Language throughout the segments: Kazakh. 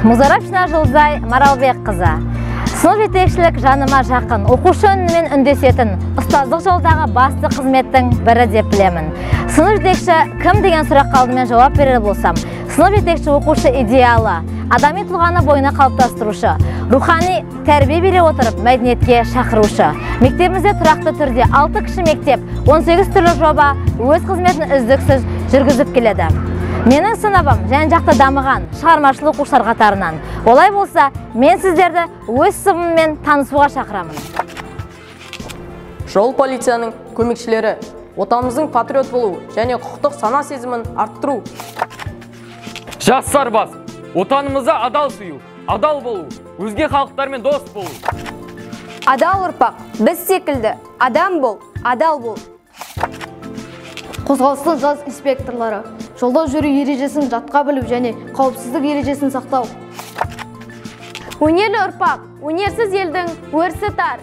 Музарапшина Жылзай Маралбек қызы. Сынып жетекшілік жаныма жақын, оқушы үнмен үндесетін, ұстаздық жолдағы басты қызметтің бірі деп білемін. Сынып жетекші кім деген сұраққа алдымен жауап берер болсам, сынып жетекші оқушы идеалы, адами тұлғаны бойына қалыптастырушы, рухани тәрбие бере отырып мәдениетке шақырушы. Мектебімізде тұрақты түрде 6 кіші мектеп, 18 түрлі жоба өз қызметін үздіксіз жүргізіп келеді. Менің сыныбым жан-жақты дамыған шығармашылық оқушылар қатарынан. Олай болса, мен сіздерді өз сыныбыммен танысуға шақырамын. Жол полицияның көмекшілері отанымыздың патриот болу және құқықтық сана сезімін арттыру. Жас сарбаз, отанымызда адал сүю, адал болу, өзге халықтармен дос болу. Адал ұрпақ, біз секілді, адам бол, адал бол. Қозғалыстың жас инспекторлары, жолда жүру ережесін жатқа біліп және қауіпсіздік ережесін сақтау. Өнерлі ұрпақ, өнерсіз елдің өрісі тар.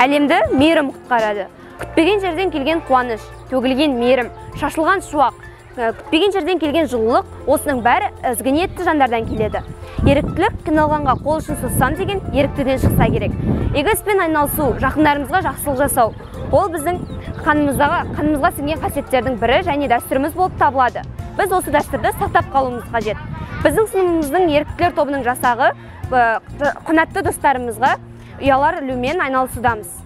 Әлемді мейірім құтқарады. Күтпеген жерден келген қуаныш, төгілген мейірім, шашылған шуақ, күтпеген жерден келген жылылық, осының бәрі ізгі ниетті жандардан келеді. Еріктілік қиналғанға қол ұшын созсам деген еріктіден шықса керек. Игі іспен айналысу, жақындарымызға жақсылық жасау, ол біздің қанымызға сіңген қасиеттердің бірі және дәстүріміз болып табылады. Біз осы дәстүрді сақтап қалуымыз қажет. Біздің сыныбымыздың еріктілер тобының жасағы қанатты достарымызға ұялар ілумен айналысудамыз.